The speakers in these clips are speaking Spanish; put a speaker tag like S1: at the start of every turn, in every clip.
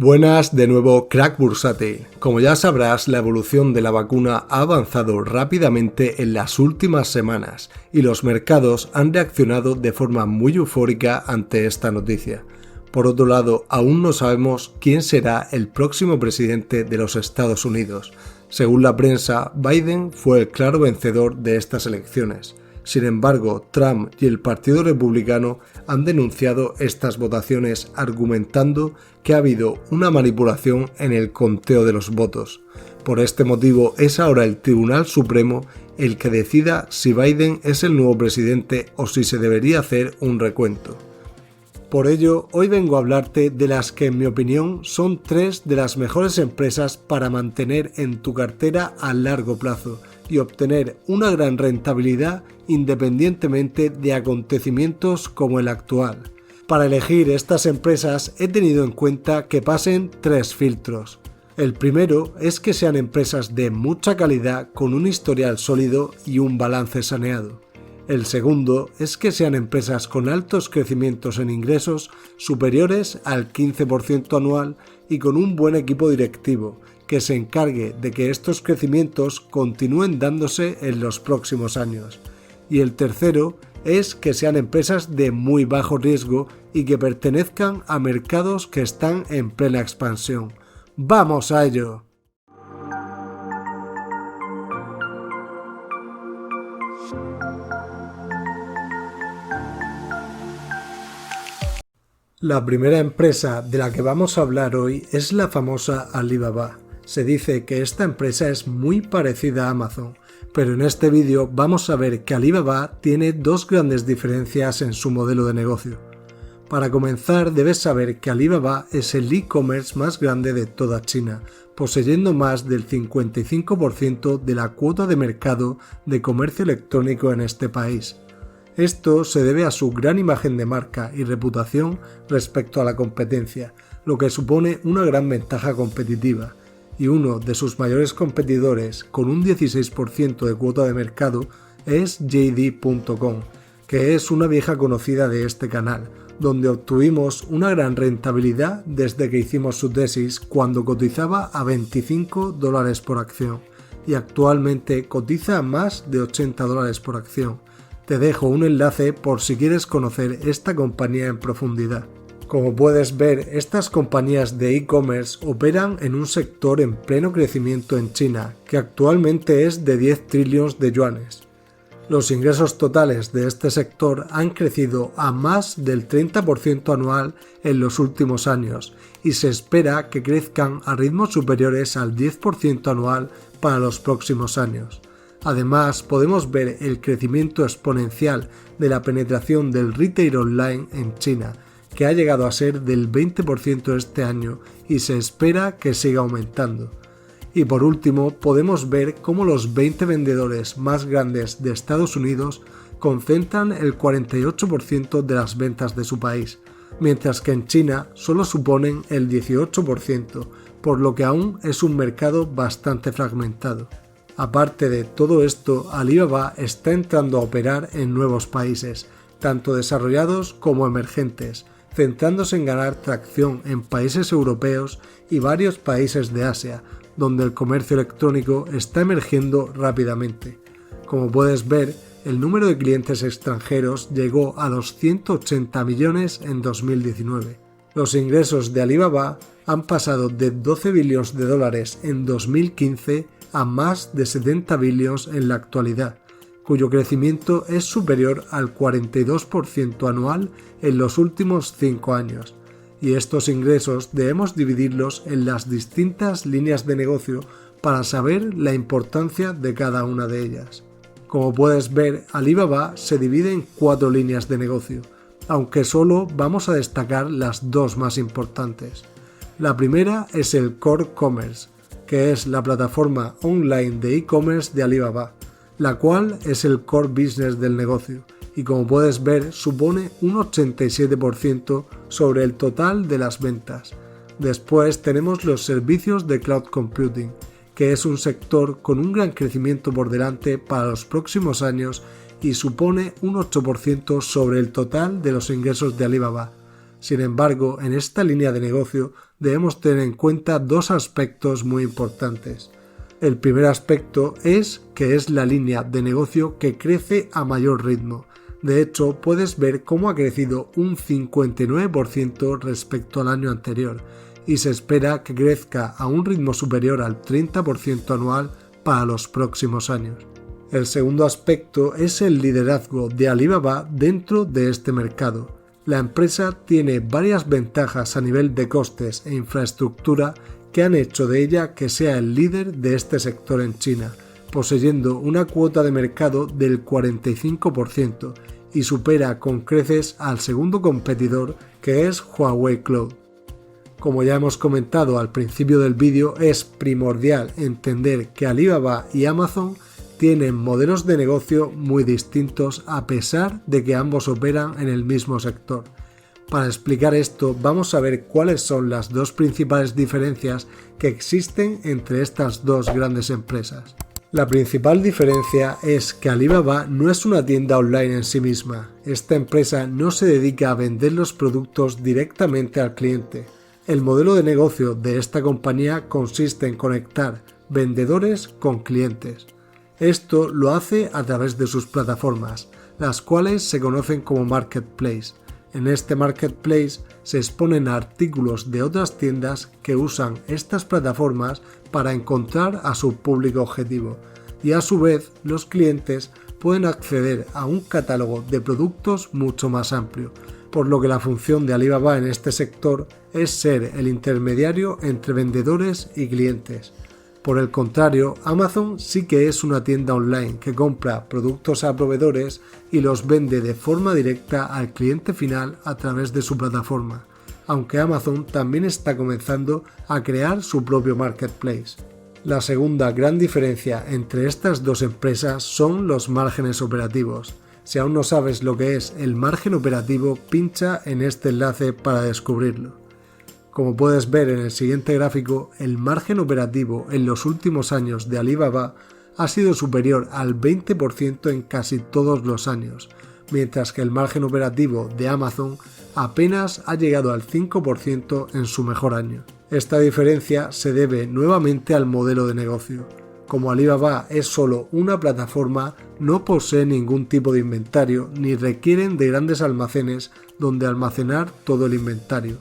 S1: Buenas, de nuevo Crack Bursátil. Como ya sabrás, la evolución de la vacuna ha avanzado rápidamente en las últimas semanas y los mercados han reaccionado de forma muy eufórica ante esta noticia. Por otro lado, aún no sabemos quién será el próximo presidente de los Estados Unidos. Según la prensa, Biden fue el claro vencedor de estas elecciones. Sin embargo, Trump y el Partido Republicano han denunciado estas votaciones argumentando que ha habido una manipulación en el conteo de los votos. Por este motivo es ahora el Tribunal Supremo el que decida si Biden es el nuevo presidente o si se debería hacer un recuento. Por ello, hoy vengo a hablarte de las que en mi opinión son tres de las mejores empresas para mantener en tu cartera a largo plazo y obtener una gran rentabilidad independientemente de acontecimientos como el actual. Para elegir estas empresas he tenido en cuenta que pasen tres filtros. El primero es que sean empresas de mucha calidad con un historial sólido y un balance saneado. El segundo es que sean empresas con altos crecimientos en ingresos superiores al 15% anual y con un buen equipo directivo que se encargue de que estos crecimientos continúen dándose en los próximos años. Y el tercero es que sean empresas de muy bajo riesgo y que pertenezcan a mercados que están en plena expansión. ¡Vamos a ello! La primera empresa de la que vamos a hablar hoy es la famosa Alibaba. Se dice que esta empresa es muy parecida a Amazon, pero en este vídeo vamos a ver que Alibaba tiene dos grandes diferencias en su modelo de negocio. Para comenzar, debes saber que Alibaba es el e-commerce más grande de toda China, poseyendo más del 55% de la cuota de mercado de comercio electrónico en este país. Esto se debe a su gran imagen de marca y reputación respecto a la competencia, lo que supone una gran ventaja competitiva. Y uno de sus mayores competidores, con un 16% de cuota de mercado, es JD.com, que es una vieja conocida de este canal, donde obtuvimos una gran rentabilidad desde que hicimos su tesis cuando cotizaba a $25 por acción y actualmente cotiza a más de $80 por acción. Te dejo un enlace por si quieres conocer esta compañía en profundidad. Como puedes ver, estas compañías de e-commerce operan en un sector en pleno crecimiento en China, que actualmente es de 10 trillones de yuanes. Los ingresos totales de este sector han crecido a más del 30% anual en los últimos años y se espera que crezcan a ritmos superiores al 10% anual para los próximos años. Además, podemos ver el crecimiento exponencial de la penetración del retail online en China, que ha llegado a ser del 20% este año y se espera que siga aumentando. Y por último, podemos ver cómo los 20 vendedores más grandes de Estados Unidos concentran el 48% de las ventas de su país, mientras que en China solo suponen el 18%, por lo que aún es un mercado bastante fragmentado. Aparte de todo esto, Alibaba está entrando a operar en nuevos países, tanto desarrollados como emergentes, centrándose en ganar tracción en países europeos y varios países de Asia, donde el comercio electrónico está emergiendo rápidamente. Como puedes ver, el número de clientes extranjeros llegó a los 180 millones en 2019. Los ingresos de Alibaba han pasado de 12 billones de dólares en 2015 a más de 70 billones en la actualidad, cuyo crecimiento es superior al 42% anual en los últimos 5 años. Y estos ingresos debemos dividirlos en las distintas líneas de negocio para saber la importancia de cada una de ellas. Como puedes ver, Alibaba se divide en 4 líneas de negocio, aunque solo vamos a destacar las dos más importantes. La primera es el Core Commerce, que es la plataforma online de e-commerce de Alibaba, la cual es el core business del negocio y como puedes ver supone un 87% sobre el total de las ventas. Después tenemos los servicios de cloud computing, que es un sector con un gran crecimiento por delante para los próximos años y supone un 8% sobre el total de los ingresos de Alibaba. Sin embargo, en esta línea de negocio debemos tener en cuenta dos aspectos muy importantes. El primer aspecto es que es la línea de negocio que crece a mayor ritmo. De hecho, puedes ver cómo ha crecido un 59% respecto al año anterior y se espera que crezca a un ritmo superior al 30% anual para los próximos años. El segundo aspecto es el liderazgo de Alibaba dentro de este mercado. La empresa tiene varias ventajas a nivel de costes e infraestructura que han hecho de ella que sea el líder de este sector en China, poseyendo una cuota de mercado del 45% y supera con creces al segundo competidor, que es Huawei Cloud. Como ya hemos comentado al principio del vídeo, es primordial entender que Alibaba y Amazon tienen modelos de negocio muy distintos a pesar de que ambos operan en el mismo sector. Para explicar esto, vamos a ver cuáles son las dos principales diferencias que existen entre estas dos grandes empresas. La principal diferencia es que Alibaba no es una tienda online en sí misma. Esta empresa no se dedica a vender los productos directamente al cliente. El modelo de negocio de esta compañía consiste en conectar vendedores con clientes. Esto lo hace a través de sus plataformas, las cuales se conocen como Marketplace. En este Marketplace se exponen artículos de otras tiendas que usan estas plataformas para encontrar a su público objetivo y a su vez los clientes pueden acceder a un catálogo de productos mucho más amplio, por lo que la función de Alibaba en este sector es ser el intermediario entre vendedores y clientes. Por el contrario, Amazon sí que es una tienda online que compra productos a proveedores y los vende de forma directa al cliente final a través de su plataforma, aunque Amazon también está comenzando a crear su propio marketplace. La segunda gran diferencia entre estas dos empresas son los márgenes operativos. Si aún no sabes lo que es el margen operativo, pincha en este enlace para descubrirlo. Como puedes ver en el siguiente gráfico, el margen operativo en los últimos años de Alibaba ha sido superior al 20% en casi todos los años, mientras que el margen operativo de Amazon apenas ha llegado al 5% en su mejor año. Esta diferencia se debe nuevamente al modelo de negocio. Como Alibaba es solo una plataforma, no posee ningún tipo de inventario ni requieren de grandes almacenes donde almacenar todo el inventario.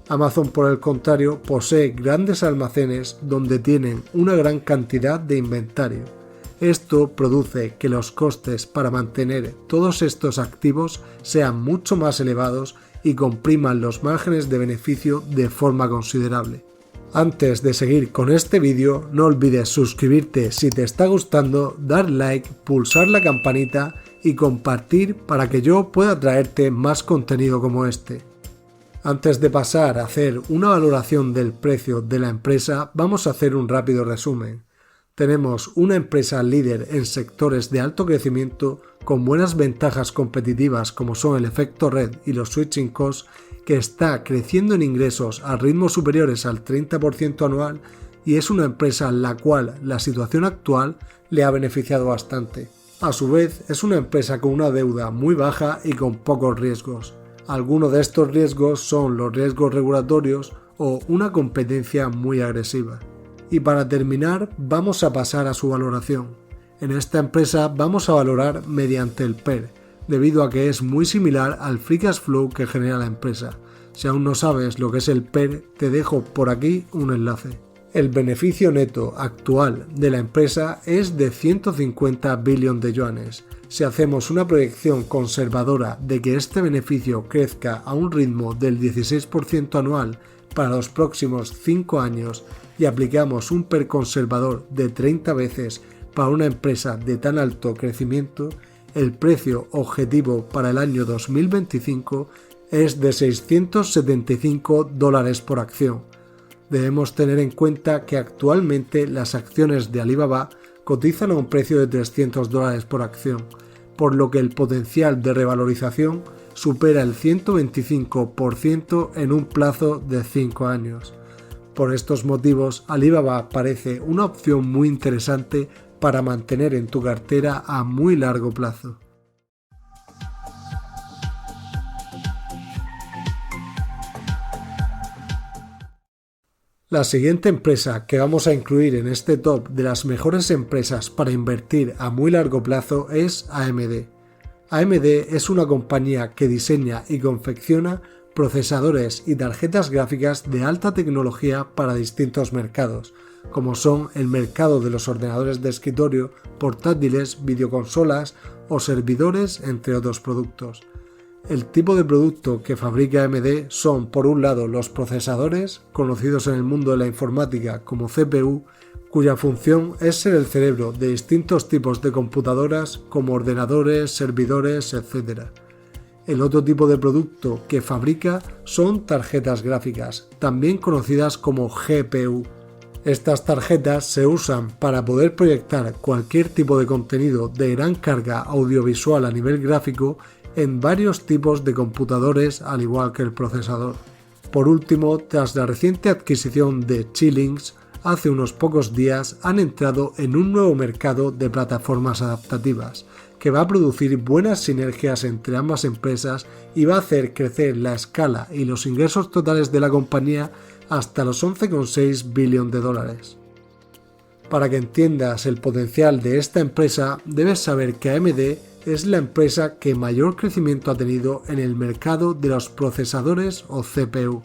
S1: Amazon, por el contrario, posee grandes almacenes donde tienen una gran cantidad de inventario. Esto produce que los costes para mantener todos estos activos sean mucho más elevados y compriman los márgenes de beneficio de forma considerable. Antes de seguir con este vídeo, no olvides suscribirte si te está gustando, dar like, pulsar la campanita y compartir para que yo pueda traerte más contenido como este. Antes de pasar a hacer una valoración del precio de la empresa, vamos a hacer un rápido resumen. Tenemos una empresa líder en sectores de alto crecimiento con buenas ventajas competitivas como son el efecto red y los switching costs, que está creciendo en ingresos a ritmos superiores al 30% anual y es una empresa en la cual la situación actual le ha beneficiado bastante. A su vez, es una empresa con una deuda muy baja y con pocos riesgos. Algunos de estos riesgos son los riesgos regulatorios o una competencia muy agresiva. Y para terminar, vamos a pasar a su valoración. En esta empresa vamos a valorar mediante el PER, debido a que es muy similar al Free Cash Flow que genera la empresa. Si aún no sabes lo que es el PER, te dejo por aquí un enlace. El beneficio neto actual de la empresa es de 150 billones de yuanes. Si hacemos una proyección conservadora de que este beneficio crezca a un ritmo del 16% anual para los próximos 5 años y aplicamos un PER conservador de 30 veces para una empresa de tan alto crecimiento, el precio objetivo para el año 2025 es de $675 por acción. Debemos tener en cuenta que actualmente las acciones de Alibaba cotizan a un precio de $300 por acción, por lo que el potencial de revalorización supera el 125% en un plazo de 5 años. Por estos motivos, Alibaba parece una opción muy interesante para mantener en tu cartera a muy largo plazo. La siguiente empresa que vamos a incluir en este top de las mejores empresas para invertir a muy largo plazo es AMD. AMD es una compañía que diseña y confecciona procesadores y tarjetas gráficas de alta tecnología para distintos mercados, como son el mercado de los ordenadores de escritorio, portátiles, videoconsolas o servidores, entre otros productos. El tipo de producto que fabrica AMD son, por un lado, los procesadores, conocidos en el mundo de la informática como CPU, cuya función es ser el cerebro de distintos tipos de computadoras como ordenadores, servidores, etc. El otro tipo de producto que fabrica son tarjetas gráficas, también conocidas como GPU. Estas tarjetas se usan para poder proyectar cualquier tipo de contenido de gran carga audiovisual a nivel gráfico en varios tipos de computadores, al igual que el procesador. Por último, tras la reciente adquisición de Xilinx, hace unos pocos días han entrado en un nuevo mercado de plataformas adaptativas, que va a producir buenas sinergias entre ambas empresas y va a hacer crecer la escala y los ingresos totales de la compañía hasta los 11,6 billones de dólares. Para que entiendas el potencial de esta empresa, debes saber que AMD es la empresa que mayor crecimiento ha tenido en el mercado de los procesadores o CPU.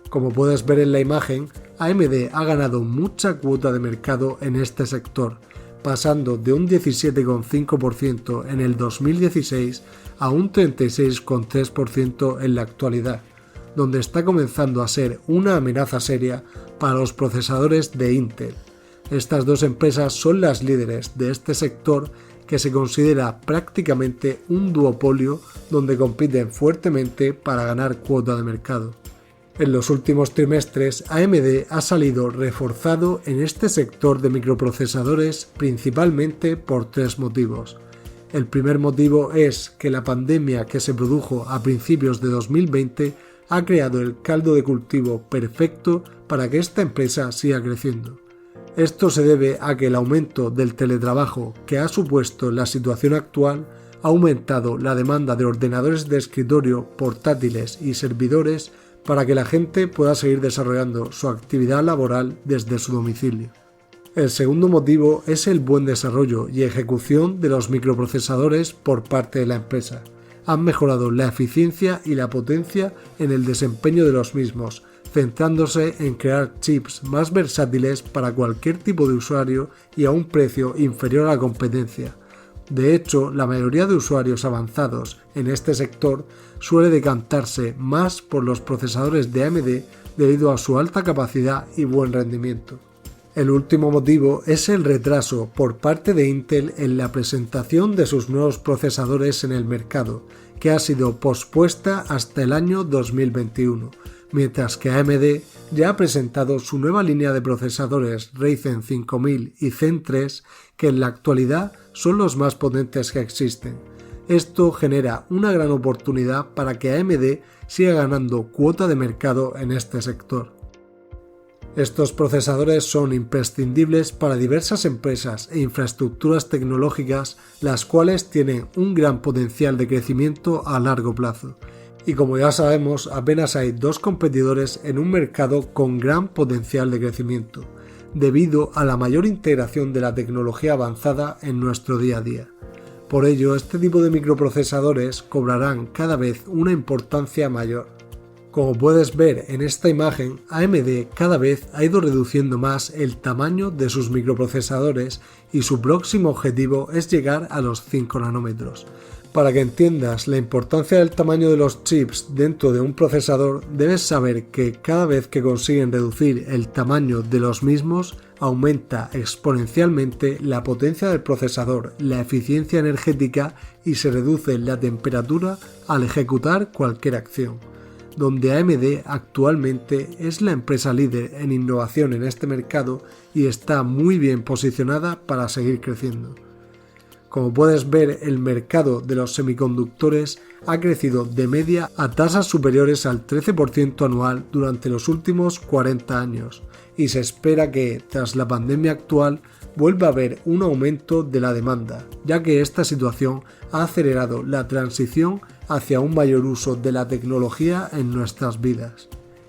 S1: Como puedes ver en la imagen, AMD ha ganado mucha cuota de mercado en este sector, pasando de un 17,5% en el 2016 a un 36,3% en la actualidad, donde está comenzando a ser una amenaza seria para los procesadores de Intel. Estas dos empresas son las líderes de este sector, que se considera prácticamente un duopolio donde compiten fuertemente para ganar cuota de mercado. En los últimos trimestres, AMD ha salido reforzado en este sector de microprocesadores principalmente por tres motivos. El primer motivo es que la pandemia que se produjo a principios de 2020 ha creado el caldo de cultivo perfecto para que esta empresa siga creciendo. Esto se debe a que el aumento del teletrabajo que ha supuesto la situación actual ha aumentado la demanda de ordenadores de escritorio, portátiles y servidores para que la gente pueda seguir desarrollando su actividad laboral desde su domicilio. El segundo motivo es el buen desarrollo y ejecución de los microprocesadores por parte de la empresa. Han mejorado la eficiencia y la potencia en el desempeño de los mismos, centrándose en crear chips más versátiles para cualquier tipo de usuario y a un precio inferior a la competencia. De hecho, la mayoría de usuarios avanzados en este sector suele decantarse más por los procesadores de AMD debido a su alta capacidad y buen rendimiento. El último motivo es el retraso por parte de Intel en la presentación de sus nuevos procesadores en el mercado, que ha sido pospuesta hasta el año 2021. Mientras que AMD ya ha presentado su nueva línea de procesadores Ryzen 5000 y Zen 3, que en la actualidad son los más potentes que existen. Esto genera una gran oportunidad para que AMD siga ganando cuota de mercado en este sector. Estos procesadores son imprescindibles para diversas empresas e infraestructuras tecnológicas, las cuales tienen un gran potencial de crecimiento a largo plazo. Y como ya sabemos, apenas hay dos competidores en un mercado con gran potencial de crecimiento, debido a la mayor integración de la tecnología avanzada en nuestro día a día. Por ello, este tipo de microprocesadores cobrarán cada vez una importancia mayor. Como puedes ver en esta imagen, AMD cada vez ha ido reduciendo más el tamaño de sus microprocesadores y su próximo objetivo es llegar a los 5 nanómetros. Para que entiendas la importancia del tamaño de los chips dentro de un procesador, debes saber que cada vez que consiguen reducir el tamaño de los mismos, aumenta exponencialmente la potencia del procesador, la eficiencia energética y se reduce la temperatura al ejecutar cualquier acción. Donde AMD actualmente es la empresa líder en innovación en este mercado y está muy bien posicionada para seguir creciendo. Como puedes ver, el mercado de los semiconductores ha crecido de media a tasas superiores al 13% anual durante los últimos 40 años y se espera que, tras la pandemia actual, vuelva a haber un aumento de la demanda, ya que esta situación ha acelerado la transición hacia un mayor uso de la tecnología en nuestras vidas.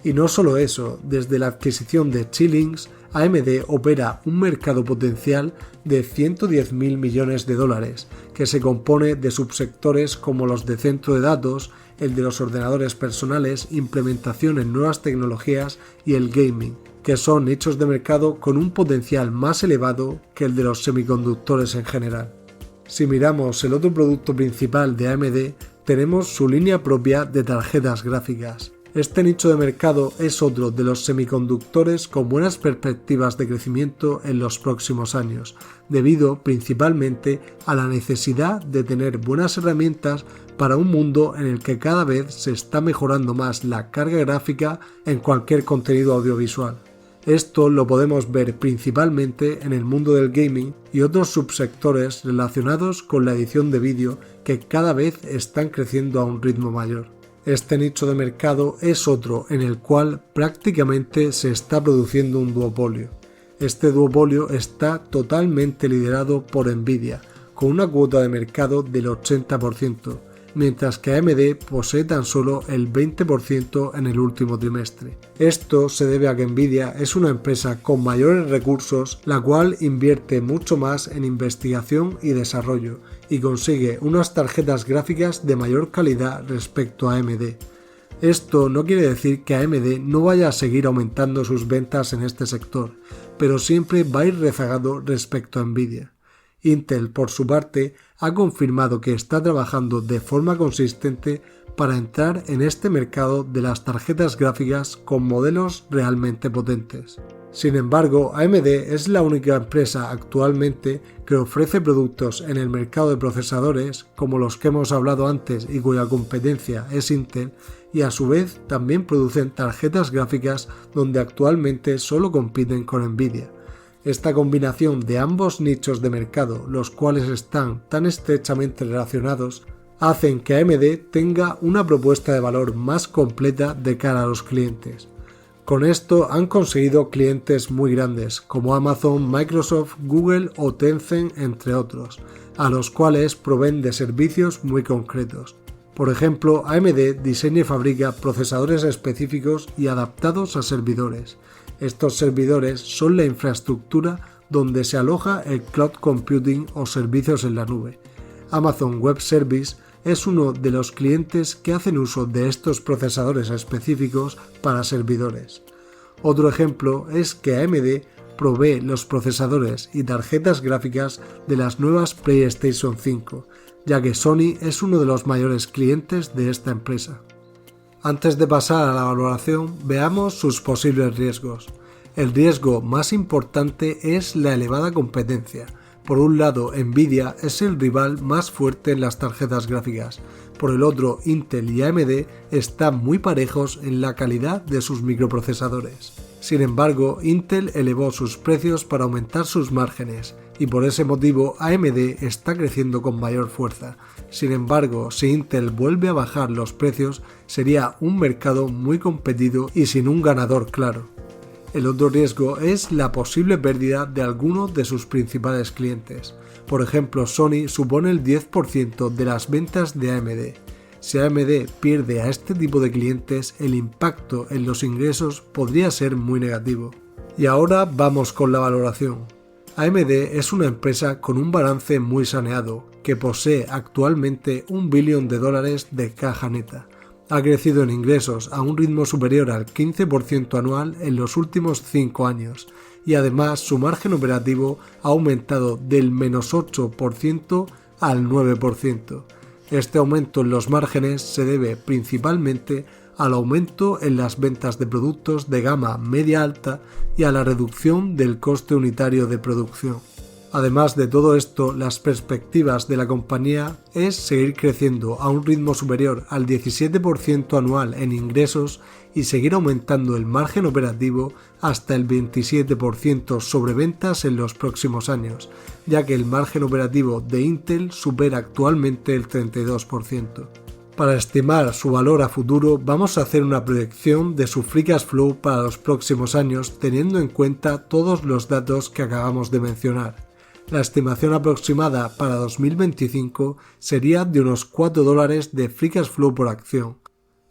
S1: Y no solo eso, desde la adquisición de Xilinx, AMD opera un mercado potencial de 110.000 millones de dólares, que se compone de subsectores como los de centro de datos, el de los ordenadores personales, implementación en nuevas tecnologías y el gaming, que son nichos de mercado con un potencial más elevado que el de los semiconductores en general. Si miramos el otro producto principal de AMD, tenemos su línea propia de tarjetas gráficas. Este nicho de mercado es otro de los semiconductores con buenas perspectivas de crecimiento en los próximos años, debido principalmente a la necesidad de tener buenas herramientas para un mundo en el que cada vez se está mejorando más la carga gráfica en cualquier contenido audiovisual. Esto lo podemos ver principalmente en el mundo del gaming y otros subsectores relacionados con la edición de vídeo que cada vez están creciendo a un ritmo mayor. Este nicho de mercado es otro en el cual prácticamente se está produciendo un duopolio. Este duopolio está totalmente liderado por Nvidia, con una cuota de mercado del 80%, mientras que AMD posee tan solo el 20% en el último trimestre. Esto se debe a que Nvidia es una empresa con mayores recursos, la cual invierte mucho más en investigación y desarrollo, y consigue unas tarjetas gráficas de mayor calidad respecto a AMD. Esto no quiere decir que AMD no vaya a seguir aumentando sus ventas en este sector, pero siempre va a ir rezagado respecto a Nvidia. Intel, por su parte, ha confirmado que está trabajando de forma consistente para entrar en este mercado de las tarjetas gráficas con modelos realmente potentes. Sin embargo, AMD es la única empresa actualmente que ofrece productos en el mercado de procesadores, como los que hemos hablado antes y cuya competencia es Intel, y a su vez también producen tarjetas gráficas donde actualmente solo compiten con Nvidia. Esta combinación de ambos nichos de mercado, los cuales están tan estrechamente relacionados, hacen que AMD tenga una propuesta de valor más completa de cara a los clientes. Con esto han conseguido clientes muy grandes como Amazon, Microsoft, Google o Tencent, entre otros, a los cuales proveen de servicios muy concretos. Por ejemplo, AMD diseña y fabrica procesadores específicos y adaptados a servidores. Estos servidores son la infraestructura donde se aloja el cloud computing o servicios en la nube. Amazon Web Service es uno de los clientes que hacen uso de estos procesadores específicos para servidores. Otro ejemplo es que AMD provee los procesadores y tarjetas gráficas de las nuevas PlayStation 5, ya que Sony es uno de los mayores clientes de esta empresa. Antes de pasar a la valoración, veamos sus posibles riesgos. El riesgo más importante es la elevada competencia. Por un lado, Nvidia es el rival más fuerte en las tarjetas gráficas. Por el otro, Intel y AMD están muy parejos en la calidad de sus microprocesadores. Sin embargo, Intel elevó sus precios para aumentar sus márgenes, y por ese motivo AMD está creciendo con mayor fuerza. Sin embargo, si Intel vuelve a bajar los precios, sería un mercado muy competido y sin un ganador claro. El otro riesgo es la posible pérdida de algunos de sus principales clientes. Por ejemplo, Sony supone el 10% de las ventas de AMD. Si AMD pierde a este tipo de clientes, el impacto en los ingresos podría ser muy negativo. Y ahora vamos con la valoración. AMD es una empresa con un balance muy saneado, que posee actualmente $1 billón de caja neta. Ha crecido en ingresos a un ritmo superior al 15% anual en los últimos 5 años y además su margen operativo ha aumentado del -8% al 9%. Este aumento en los márgenes se debe principalmente al aumento en las ventas de productos de gama media-alta y a la reducción del coste unitario de producción. Además de todo esto, las perspectivas de la compañía es seguir creciendo a un ritmo superior al 17% anual en ingresos y seguir aumentando el margen operativo hasta el 27% sobre ventas en los próximos años, ya que el margen operativo de Intel supera actualmente el 32%. Para estimar su valor a futuro, vamos a hacer una proyección de su free cash flow para los próximos años teniendo en cuenta todos los datos que acabamos de mencionar. La estimación aproximada para 2025 sería de unos $4 de free cash flow por acción.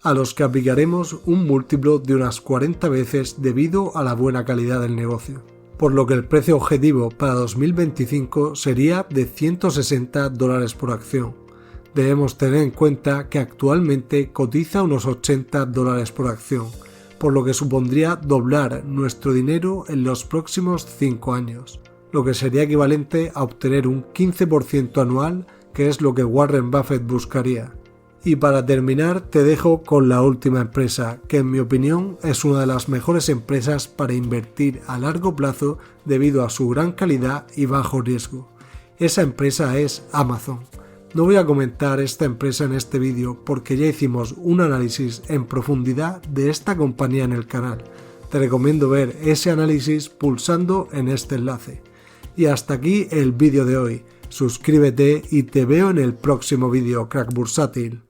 S1: a los que aplicaremos un múltiplo de unas 40 veces debido a la buena calidad del negocio, por lo que el precio objetivo para 2025 sería de $160 por acción. Debemos tener en cuenta que actualmente cotiza unos $80 por acción, por lo que supondría doblar nuestro dinero en los próximos 5 años, lo que sería equivalente a obtener un 15% anual, que es lo que Warren Buffett buscaría. Y para terminar te dejo con la última empresa, que en mi opinión es una de las mejores empresas para invertir a largo plazo debido a su gran calidad y bajo riesgo. Esa empresa es Amazon. No voy a comentar esta empresa en este vídeo porque ya hicimos un análisis en profundidad de esta compañía en el canal. Te recomiendo ver ese análisis pulsando en este enlace. Y hasta aquí el vídeo de hoy. Suscríbete y te veo en el próximo vídeo, crack bursátil.